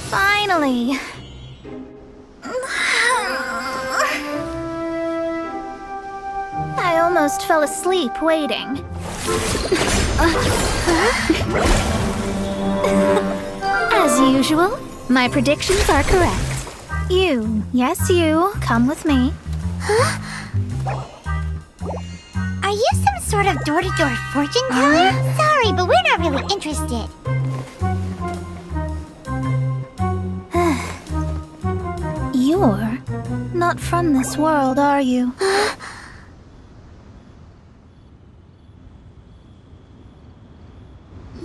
Finally. I almost fell asleep waiting. As usual, my predictions are correct. You, yes you, come with me. Huh? Are you some sort of door-to-door fortune teller? Sorry, but we're not really interested. You're not from this world, are you? How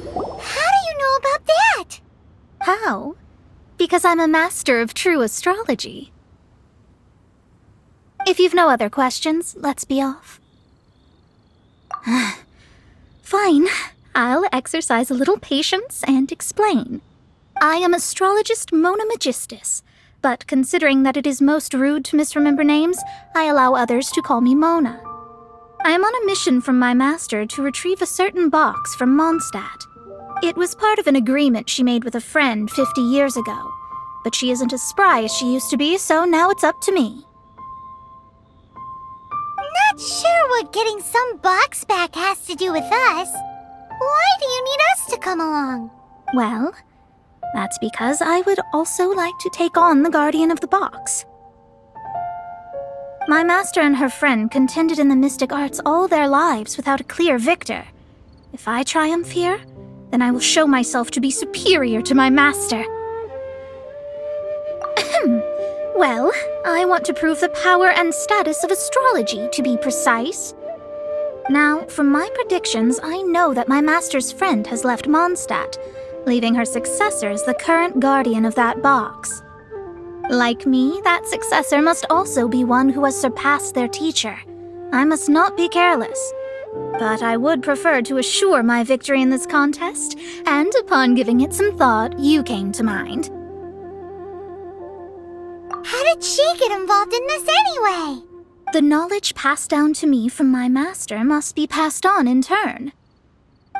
do you know about that? How? Because I'm a master of true astrology. If you've no other questions, let's be off. Fine. I'll exercise a little patience and explain. I am astrologist MoNA MeGiSTUs, but considering that it is most rude to misremember names, I allow others to call me MoNA. I am on a mission from my master to retrieve a certain box from Mondstadt. It was part of an agreement she made with a friend 50 years ago, but she isn't as spry as she used to be, so now it's up to me. Not sure what getting some box back has to do with us. Why do you need us to come along? Well, that's because I would also like to take on the guardian of the box. My master and her friend contended in the mystic arts all their lives without a clear victor. If I triumph here, then I will show myself to be superior to my master. Well, I want to prove the power and status of astrology, to be precise. Now, from my predictions, I know that my master's friend has left Mondstadt, leaving her successor as the current guardian of that box. Like me, that successor must also be one who has surpassed their teacher. I must not be careless. But I would prefer to assure my victory in this contest, and upon giving it some thought, you came to mind. How did she get involved in this anyway? The knowledge passed down to me from my master must be passed on in turn.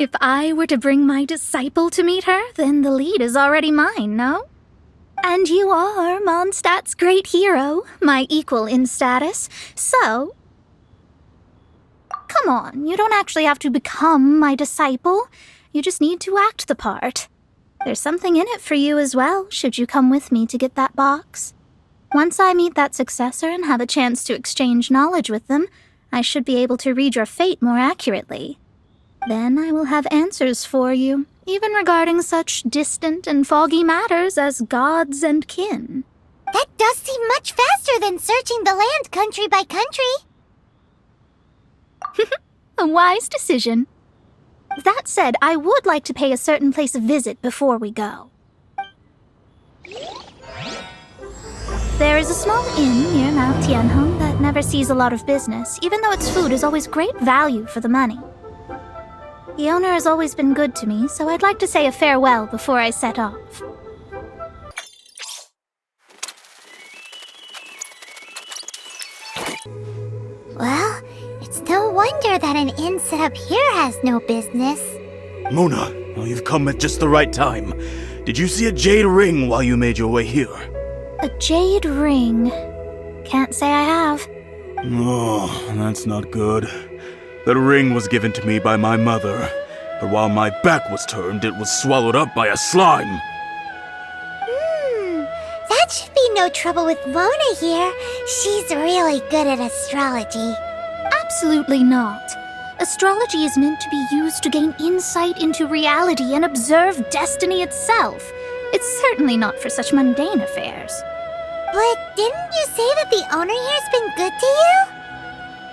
If I were to bring my disciple to meet her, then the lead is already mine, no? And you are Mondstadt's great hero, my equal in status, so... Come on, you don't actually have to become my disciple. You just need to act the part. There's something in it for you as well, should you come with me to get that box. Once I meet that successor and have a chance to exchange knowledge with them, I should be able to read your fate more accurately. Then I will have answers for you, even regarding such distant and foggy matters as gods and kin. That does seem much faster than searching the land country by country. A wise decision. That said, I would like to pay a certain place a visit before we go. There is a small inn near Mount Tianheng that never sees a lot of business, even though its food is always great value for the money. The owner has always been good to me, so I'd like to say a farewell before I set off. Well, it's no wonder that an inn set up here has no business. MoNA, well, you've come at just the right time. Did you see a jade ring while you made your way here? A jade ring? Can't say I have. Oh, that's not good. That ring was given to me by my mother, but while my back was turned, it was swallowed up by a slime. That should be no trouble with MoNA here. She's really good at astrology. Absolutely not. Astrology is meant to be used to gain insight into reality and observe destiny itself. It's certainly not for such mundane affairs. But didn't you say that the owner here's been good to you?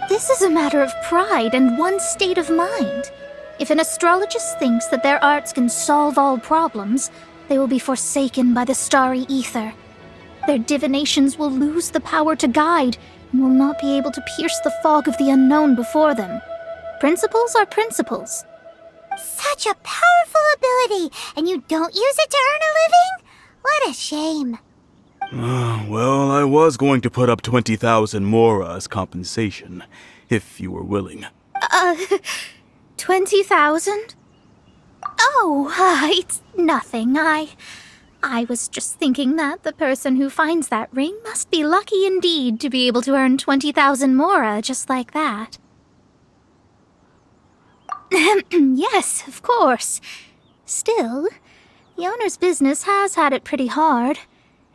This is a matter of pride and one's state of mind. If an astrologist thinks that their arts can solve all problems, they will be forsaken by the starry ether. Their divinations will lose the power to guide and will not be able to pierce the fog of the unknown before them. Principles are principles. Such a powerful ability, and you don't use it to earn a living? What a shame. Well, I was going to put up 20,000 MoRA as compensation, if you were willing. 20,000? Oh, it's nothing. I was just thinking that the person who finds that ring must be lucky indeed to be able to earn 20,000 MoNA just like that. Yes, of course. Still, the owner's business has had it pretty hard.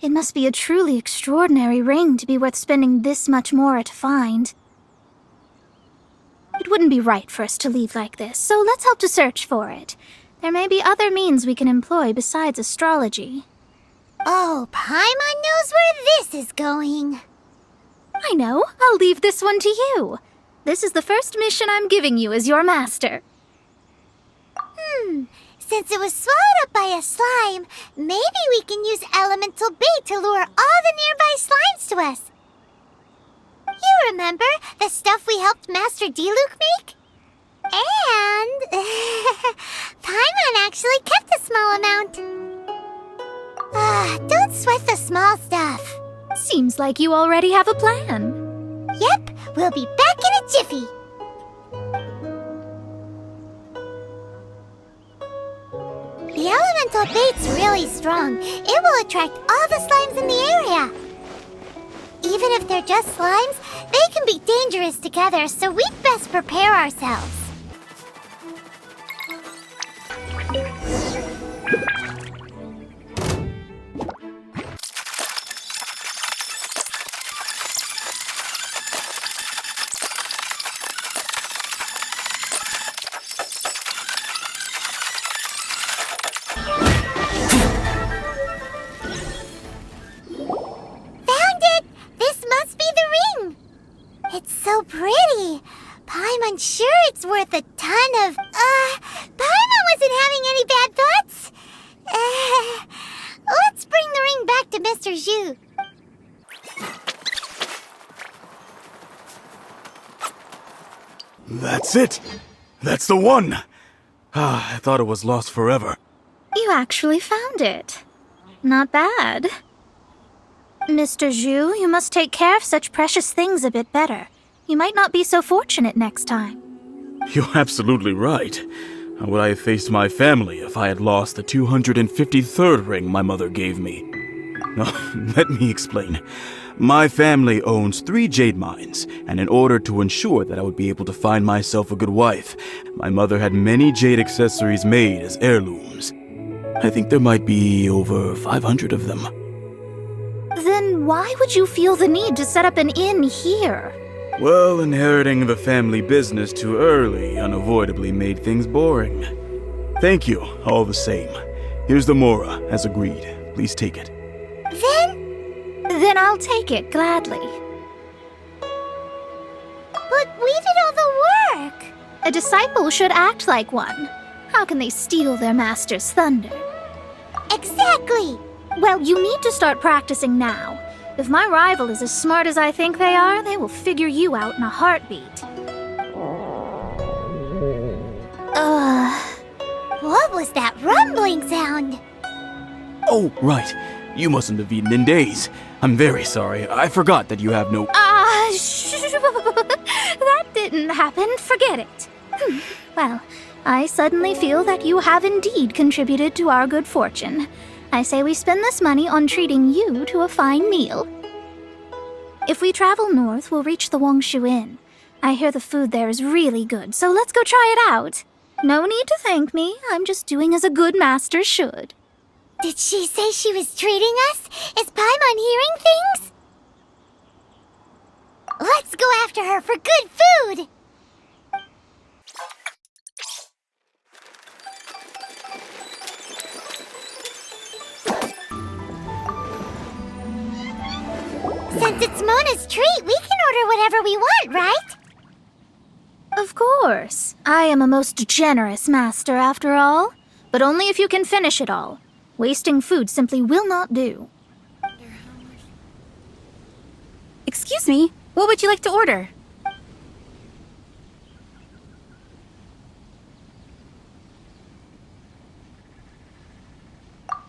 It must be a truly extraordinary ring to be worth spending this much MoNA to find. It wouldn't be right for us to leave like this, so let's help to search for it. There may be other means we can employ besides astrology. Oh, Paimon knows where this is going. I know. I'll leave this one to you. This is the first mission I'm giving you as your master. Since it was swallowed up by a slime, maybe we can use elemental bait to lure all the nearby slimes to us. You remember the stuff we helped Master Diluc make? And Paimon actually kept a small amount. Don't sweat the small stuff. Seems like you already have a plan. Yep, we'll be back in a jiffy. The elemental bait's really strong. It will attract all the slimes in the area. Even if they're just slimes, they can be dangerous together, so we'd best prepare ourselves. I'm sure it's worth a ton of... Paimon wasn't having any bad thoughts. Let's bring the ring back to Mr. Zhu. That's it! That's the one! I thought it was lost forever. You actually found it. Not bad. Mr. Zhu, you must take care of such precious things a bit better. You might not be so fortunate next time. You're absolutely right. How would I have faced my family if I had lost the 253rd ring my mother gave me? Let me explain. My family owns 3 jade mines, and in order to ensure that I would be able to find myself a good wife, my mother had many jade accessories made as heirlooms. I think there might be over 500 of them. Then why would you feel the need to set up an inn here? Well, inheriting the family business too early unavoidably made things boring. Thank you, all the same. Here's the MoNA, as agreed. Please take it. Then I'll take it, gladly. But we did all the work! A disciple should act like one. How can they steal their master's thunder? Exactly! Well, you need to start practicing now. If my rival is as smart as I think they are, they will figure you out in a heartbeat. What was that rumbling sound? Oh, right. You mustn't have eaten in days. I'm very sorry. I forgot that you have no... That didn't happen. Forget it. Well, I suddenly feel that you have indeed contributed to our good fortune. I say we spend this money on treating you to a fine meal. If we travel north, we'll reach the Wongshu Inn. I hear the food there is really good, so let's go try it out. No need to thank me. I'm just doing as a good master should. Did she say she was treating us? Is Paimon hearing things? Let's go after her for good food! Since it's MoNA's treat, we can order whatever we want, right? Of course. I am a most generous master, after all. But only if you can finish it all. Wasting food simply will not do. Excuse me, what would you like to order?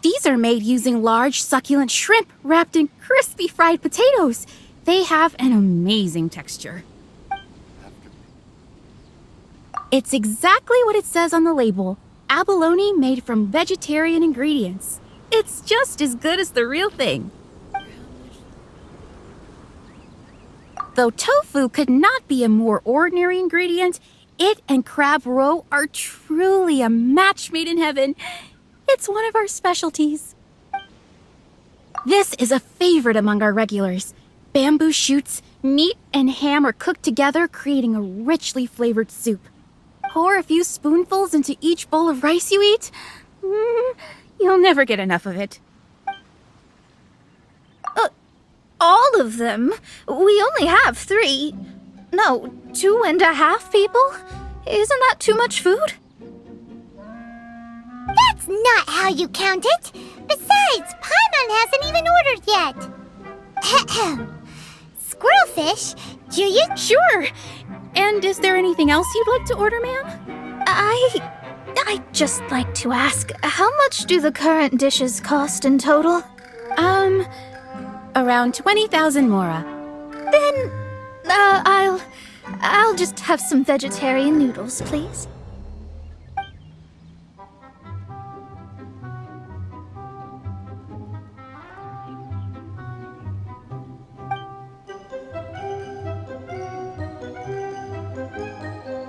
These are made using large, succulent shrimp wrapped in crispy fried potatoes. They have an amazing texture. It's exactly what it says on the label. abalone made from vegetarian ingredients. It's just as good as the real thing. Though tofu could not be a more ordinary ingredient, it and crab roe are truly a match made in heaven. It's one of our specialties. This is a favorite among our regulars. Bamboo shoots, meat, and ham are cooked together, creating a richly flavored soup. Pour a few spoonfuls into each bowl of rice you eat. You'll never get enough of it. All of them? We only have 3. No, 2.5 people? Isn't that too much food? That's not how you count it. Besides, Paimon hasn't even ordered yet. Squirrelfish, do you? Sure. And is there anything else you'd like to order, ma'am? I'd just like to ask, how much do the current dishes cost in total? Around 20,000 mora. Then, I'll just have some vegetarian noodles, please.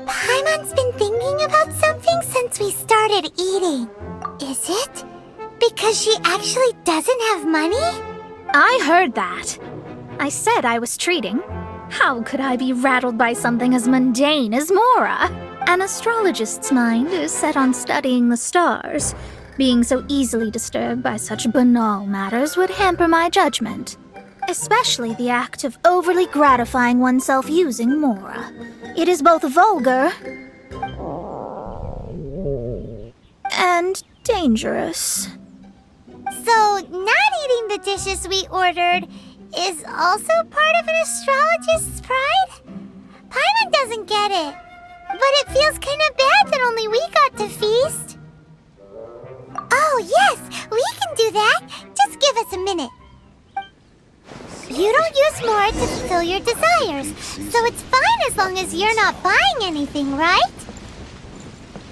Paimon's been thinking about something since we started eating. Is it because she actually doesn't have money? I heard that. I said I was treating. How could I be rattled by something as mundane as Mora? An astrologist's mind is set on studying the stars. Being so easily disturbed by such banal matters would hamper my judgment. Especially the act of overly gratifying oneself using Mora. It is both vulgar and dangerous. So, not eating the dishes we ordered is also part of an astrologist's pride? Paimon doesn't get it, but it feels kind of bad that only we got to feast. Oh, yes, we can do that. Just give us a minute. You don't use more to fulfill your desires, so it's fine as long as you're not buying anything, right?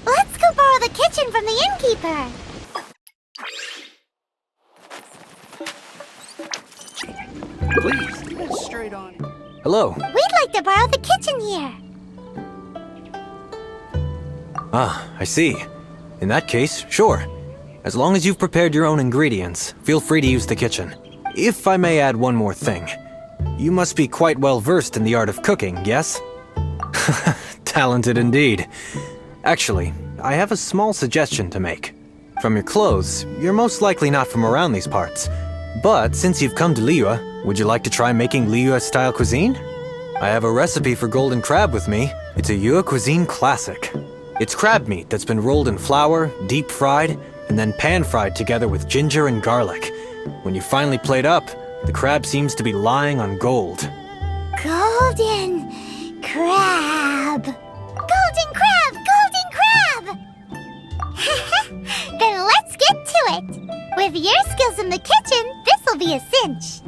Let's go borrow the kitchen from the innkeeper. Please, get straight on. Hello. We'd like to borrow the kitchen here. Ah, I see. In that case, sure. As long as you've prepared your own ingredients, feel free to use the kitchen. If I may add one more thing. You must be quite well versed in the art of cooking, yes? Talented indeed. Actually, I have a small suggestion to make. From your clothes, you're most likely not from around these parts. But since you've come to Liyue, would you like to try making Liyue-style cuisine? I have a recipe for golden crab with me. It's a Yue cuisine classic. It's crab meat that's been rolled in flour, deep fried, and then pan-fried together with ginger and garlic. When you finally plate up, the crab seems to be lying on gold. Golden crab. Golden crab! Golden crab! Then let's get to it. With your skills in the kitchen, this'll be a cinch.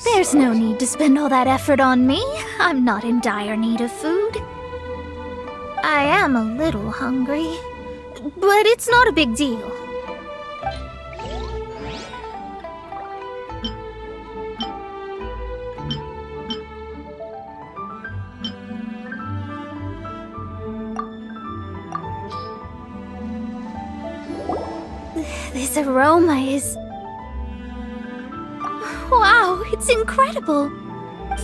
There's no need to spend all that effort on me. I'm not in dire need of food. I am a little hungry, but it's not a big deal. This aroma is... Wow, it's incredible!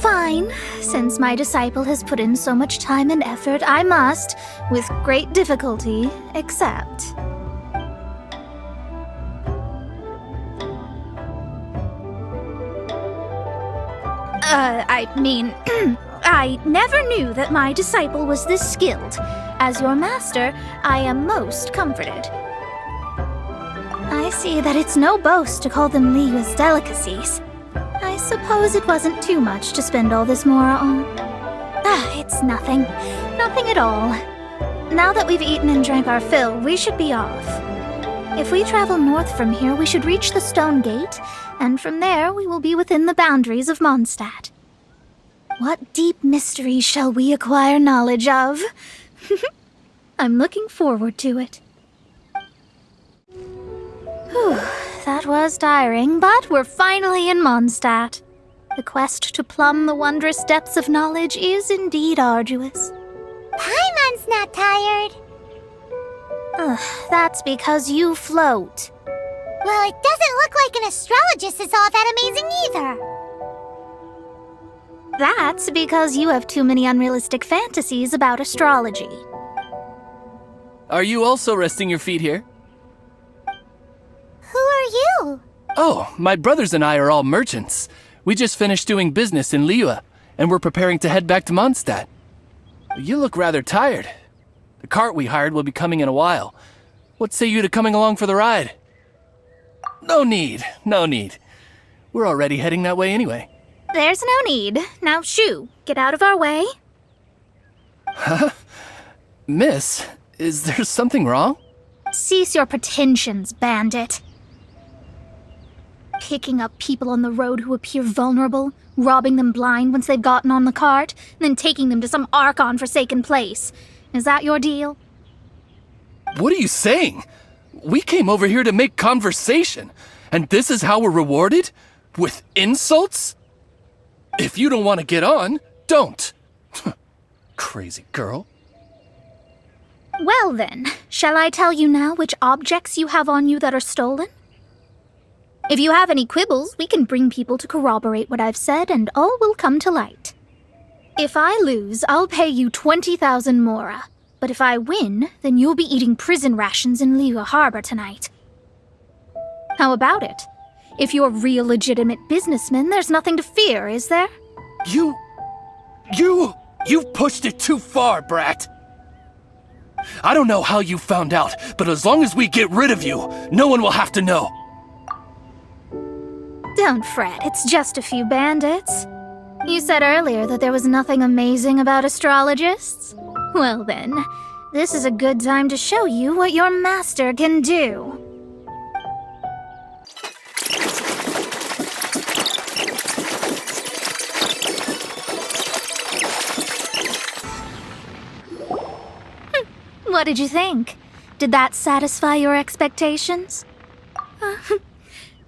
Fine, since my disciple has put in so much time and effort, I must, with great difficulty, accept. I never knew that my disciple was this skilled. As your master, I am most comforted. I see that it's no boast to call them Liyue's delicacies. I suppose it wasn't too much to spend all this mora on. It's nothing. Nothing at all. Now that we've eaten and drank our fill, we should be off. If we travel north from here, we should reach the stone gate, and from there we will be within the boundaries of Mondstadt. What deep mystery shall we acquire knowledge of? I'm looking forward to it. Whew, that was tiring, but we're finally in Mondstadt. The quest to plumb the wondrous depths of knowledge is indeed arduous. Paimon's not tired. That's because you float. Well, it doesn't look like an astrologist is all that amazing either. That's because you have too many unrealistic fantasies about astrology. Are you also resting your feet here? Who are you? Oh, my brothers and I are all merchants. We just finished doing business in Liyue, and we're preparing to head back to Mondstadt. You look rather tired. The cart we hired will be coming in a while. What say you to coming along for the ride? No need, no need. We're already heading that way anyway. There's no need. Now shoo, get out of our way. Huh? Miss, is there something wrong? Cease your pretensions, bandit. Picking up people on the road who appear vulnerable, robbing them blind once they've gotten on the cart, and then taking them to some Archon-forsaken place. Is that your deal? What are you saying? We came over here to make conversation, and this is how we're rewarded? With insults? If you don't want to get on, don't. Crazy girl. Well then, shall I tell you now which objects you have on you that are stolen? If you have any quibbles, we can bring people to corroborate what I've said, and all will come to light. If I lose, I'll pay you 20,000 mora. But if I win, then you'll be eating prison rations in Liyue Harbor tonight. How about it? If you're real legitimate businessmen, there's nothing to fear, is there? You've pushed it too far, brat. I don't know how you found out, but as long as we get rid of you, no one will have to know. Don't fret, it's just a few bandits. You said earlier that there was nothing amazing about astrologists? Well then, this is a good time to show you what your master can do. What did you think? Did that satisfy your expectations?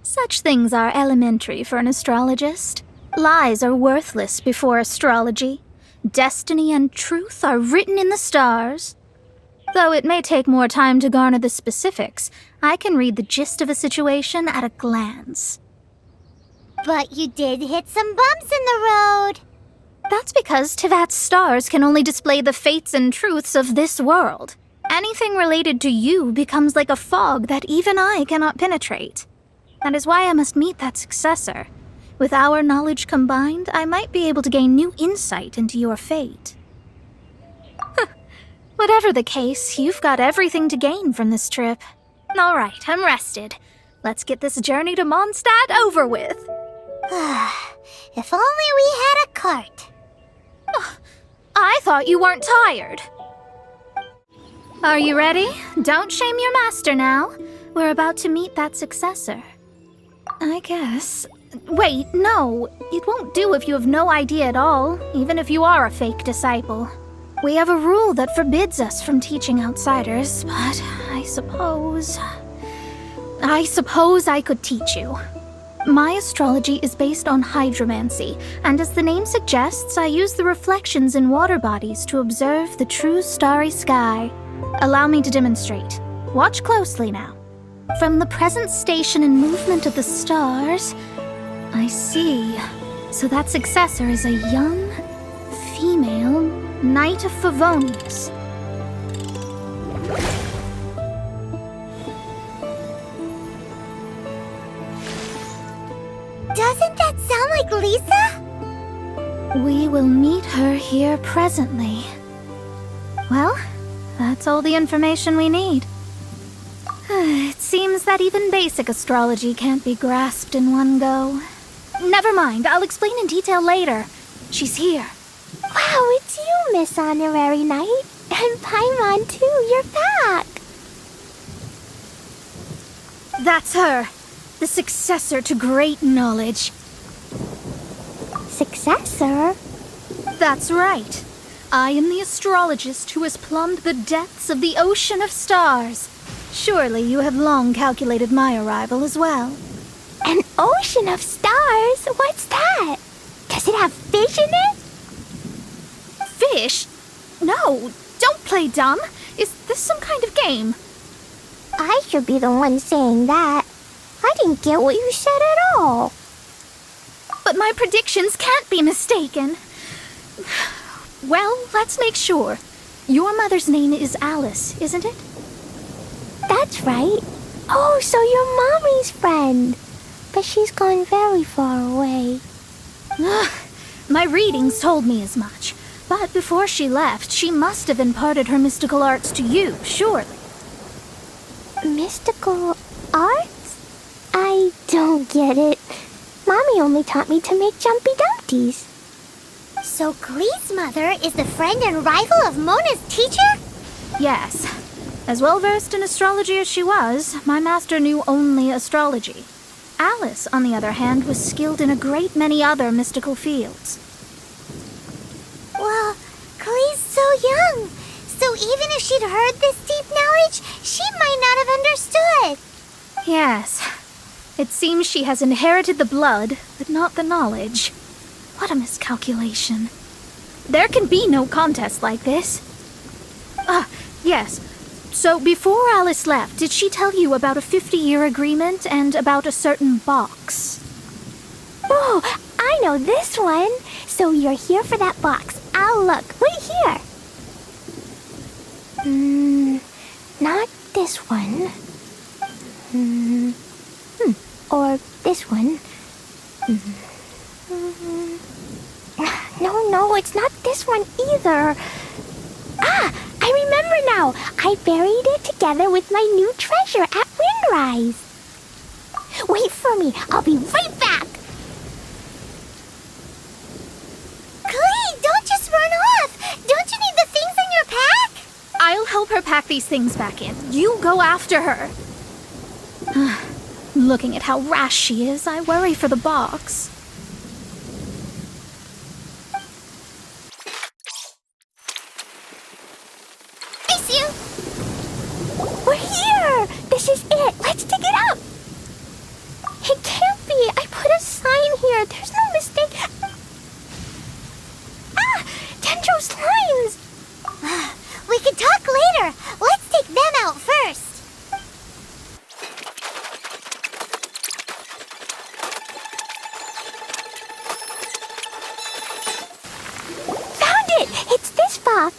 Such things are elementary for an astrologist. Lies are worthless before astrology. Destiny and truth are written in the stars. Though it may take more time to garner the specifics, I can read the gist of a situation at a glance. But you did hit some bumps in the road. That's because Tivat's stars can only display the fates and truths of this world. Anything related to you becomes like a fog that even I cannot penetrate. That is why I must meet that successor. With our knowledge combined, I might be able to gain new insight into your fate. Whatever the case, you've got everything to gain from this trip. All right, I'm rested. Let's get this journey to Mondstadt over with. If only we had a cart. I thought you weren't tired. Are you ready? Don't shame your master now. We're about to meet that successor. I guess. Wait, no. It won't do if you have no idea at all, even if you are a fake disciple. We have a rule that forbids us from teaching outsiders, but I suppose I could teach you. My astrology is based on hydromancy, and as the name suggests, I use the reflections in water bodies to observe the true starry sky. Allow me to demonstrate. Watch closely now. From the present station and movement of the stars, I see. So that successor is a young, female Knight of Favonius. Doesn't that sound like Lisa? We will meet her here presently. Well, That's all the information we need. It seems that even basic astrology can't be grasped in one go. Never mind, I'll explain in detail later. She's here. Wow, it's you, Miss Honorary Knight. And Paimon, too, you're back. That's her. The successor to great knowledge. Successor? That's right. I am the astrologist who has plumbed the depths of the ocean of stars. Surely you have long calculated my arrival as well. An ocean of stars? What's that? Does it have fish in it? Fish? No, don't play dumb. Is this some kind of game? I should be the one saying that. I didn't get what you said at all. But my predictions can't be mistaken. Well, let's make sure. Your mother's name is Alice, isn't it? That's right. Oh, so you're Mommy's friend. But she's gone very far away. My readings told me as much. But before she left, she must have imparted her mystical arts to you, surely. Mystical arts? I don't get it. Mommy only taught me to make Jumpy Dumpties. So Klee's mother is the friend and rival of MoNA's teacher? Yes. As well versed in astrology as she was, my master knew only astrology. Alice, on the other hand, was skilled in a great many other mystical fields. Well, Klee's so young. So even if she'd heard this deep knowledge, she might not have understood. Yes. It seems she has inherited the blood, but not the knowledge. What a miscalculation. There can be no contest like this. Ah, yes. So before Alice left, did she tell you about a 50-year agreement and about a certain box? Oh, I know this one. So you're here for that box. I'll look. Wait here. Not this one. Or this one. No, it's not this one either. Ah, I remember now. I buried it together with my new treasure at Windrise. Wait for me. I'll be right back. Klee, don't just run off. Don't you need the things in your pack? I'll help her pack these things back in. You go after her. Looking at how rash she is, I worry for the box. Miss you! We're here! This is it! Let's dig it up! It can't be! I put a sign here! There's no mistake! Ah! Dendro slimes! We can talk later! Let's take them out first! Found it! It's this box!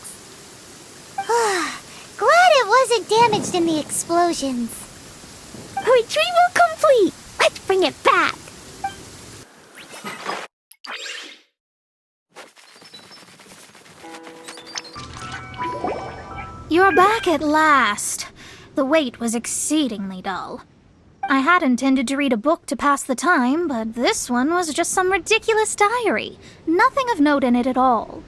Glad it wasn't damaged in the explosions. Retrieval complete! Let's bring it back! You're back at last. The wait was exceedingly dull. I had intended to read a book to pass the time, but this one was just some ridiculous diary. Nothing of note in it at all.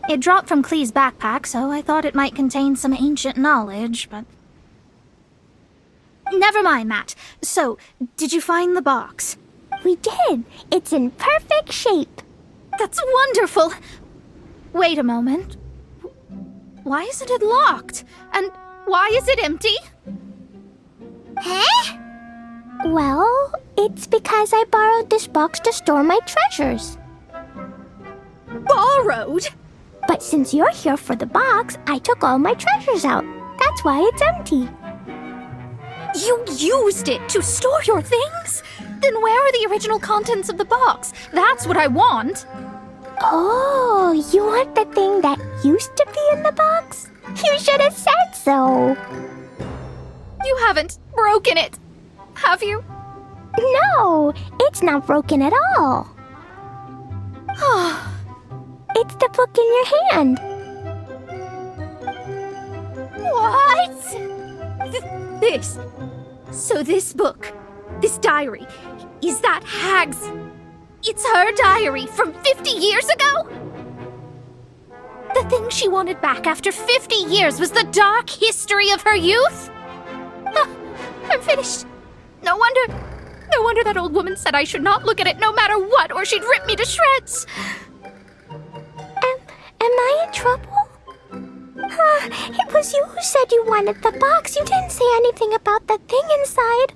It dropped from Klee's backpack, so I thought it might contain some ancient knowledge, but... Never mind that. So, did you find the box? We did! It's in perfect shape! That's wonderful! Wait a moment. Why isn't it locked? And why is it empty? Huh? Well, it's because I borrowed this box to store my treasures. Borrowed? But since you're here for the box, I took all my treasures out. That's why it's empty. You used it to store your things? Then where are the original contents of the box? That's what I want. Oh, you want the thing that used to be in the box? You should have said so. You haven't broken it, have you? No, it's not broken at all. It's the book in your hand. This. So this book, this diary, is that hag's... It's her diary from 50 years ago? The thing she wanted back after 50 years was the dark history of her youth? I'm finished. No wonder that old woman said I should not look at it no matter what, or she'd rip me to shreds. Am I in trouble? It was you who said you wanted the box. You didn't say anything about the thing inside.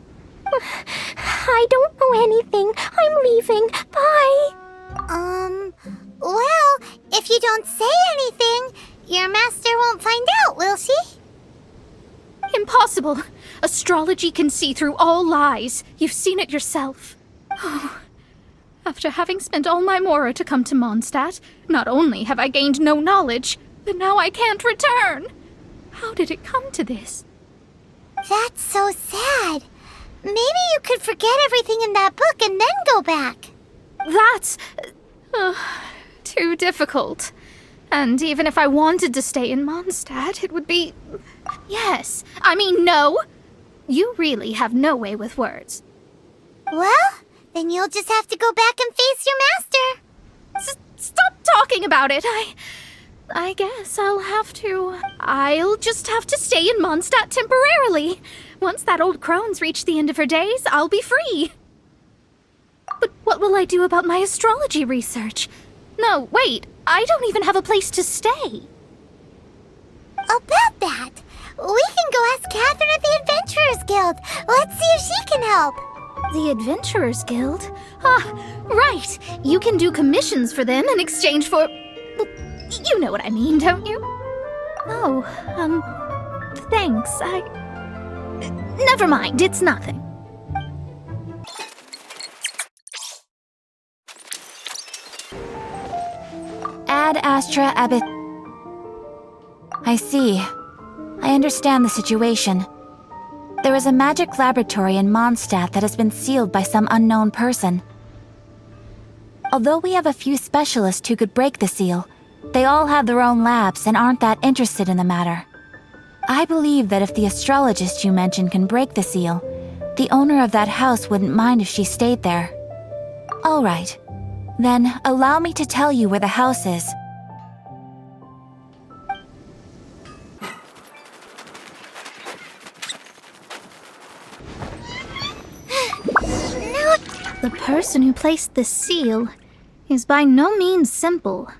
I don't know anything. I'm leaving. Bye. Well, if you don't say anything, your master won't find out, will she? Impossible. Astrology can see through all lies. You've seen it yourself. Oh. After having spent all my mora to come to Mondstadt, not only have I gained no knowledge, but now I can't return. How did it come to this? That's so sad. Maybe you could forget everything in that book and then go back. That's... too difficult. And even if I wanted to stay in Mondstadt, it would be... Yes. I mean, no. You really have no way with words. Well, then you'll just have to go back and face your master. Stop talking about it. I guess I'll just have to stay in Mondstadt temporarily. Once that old crone's reached the end of her days, I'll be free. But what will I do about my astrology research? No, wait. I don't even have a place to stay. About that, we can go ask Catherine at the Adventurers Guild. Let's see if she can help. The Adventurers Guild? Ah, right. You can do commissions for them in exchange for... Well, you know what I mean, don't you? Oh, thanks. Never mind, it's nothing. Ad Astra Abbot. I see. I understand the situation. There is a magic laboratory in Mondstadt that has been sealed by some unknown person. Although we have a few specialists who could break the seal, they all have their own labs and aren't that interested in the matter. I believe that if the astrologist you mentioned can break the seal, the owner of that house wouldn't mind if she stayed there. All right. Then, allow me to tell you where the house is. The person who placed this seal is by no means simple.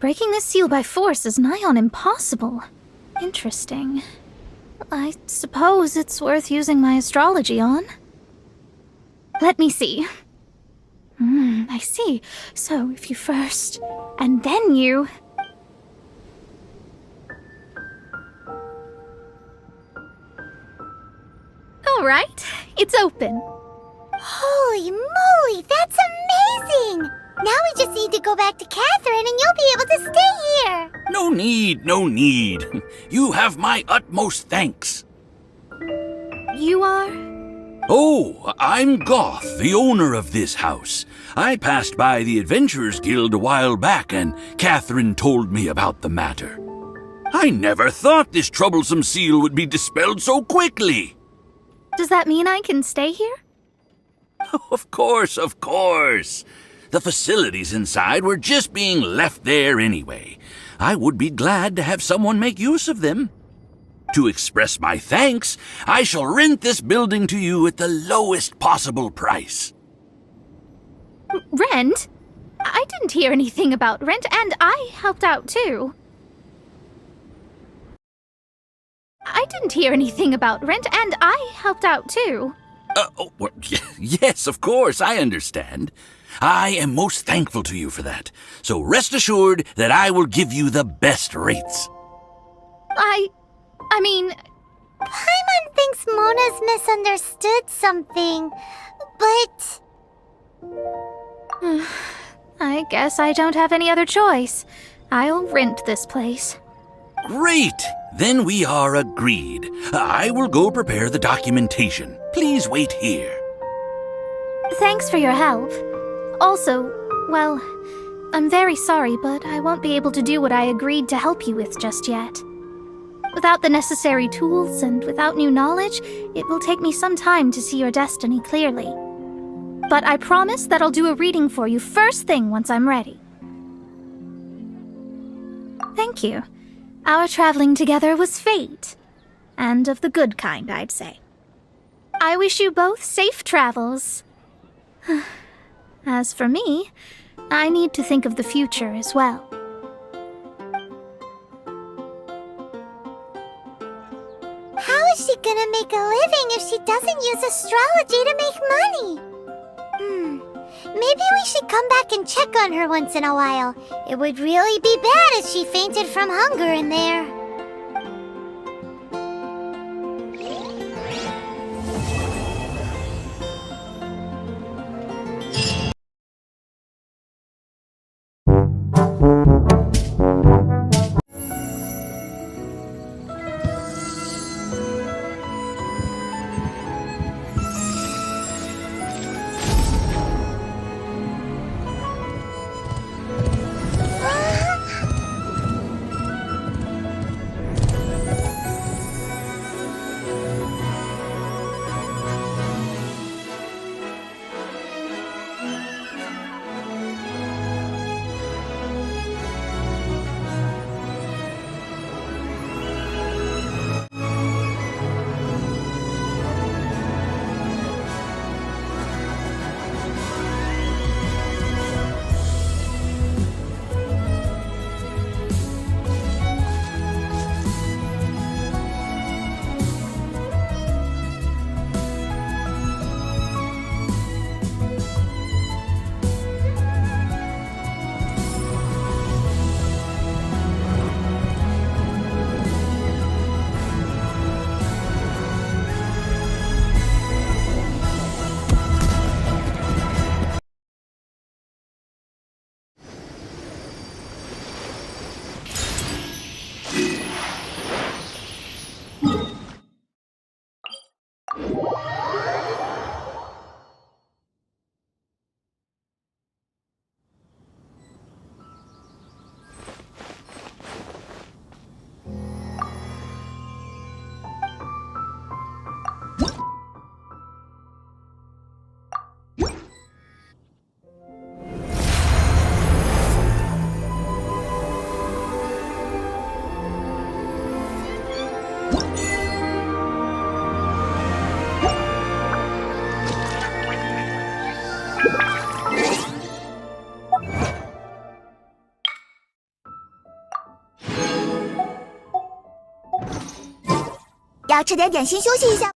Breaking this seal by force is nigh on impossible. Interesting. I suppose it's worth using my astrology on. Let me see. I see. So if you first, and then you... All right, it's open. Holy moly, that's amazing! Now we just need to go back to Catherine and you'll be able to stay here. No need, no need. You have my utmost thanks. You are? Oh, I'm Goth, the owner of this house. I passed by the Adventurers Guild a while back and Catherine told me about the matter. I never thought this troublesome seal would be dispelled so quickly. Does that mean I can stay here? Of course, of course. The facilities inside were just being left there anyway. I would be glad to have someone make use of them. To express my thanks, I shall rent this building to you at the lowest possible price. Rent? I didn't hear anything about rent, and I helped out too. I didn't hear anything about rent, and I helped out too. Well, yes, of course, I understand. I am most thankful to you for that. So rest assured that I will give you the best rates. I mean... Paimon thinks Mona's misunderstood something, but... I guess I don't have any other choice. I'll rent this place. Great! Then we are agreed. I will go prepare the documentation. Please wait here. Thanks for your help. Also, well, I'm very sorry, but I won't be able to do what I agreed to help you with just yet. Without the necessary tools and without new knowledge, it will take me some time to see your destiny clearly. But I promise that I'll do a reading for you first thing once I'm ready. Thank you. Our traveling together was fate. And of the good kind, I'd say. I wish you both safe travels. As for me, I need to think of the future as well. How is she gonna make a living if she doesn't use astrology to make money? Maybe we should come back and check on her once in a while. It would really be bad if she fainted from hunger in there.要吃点点心休息一下。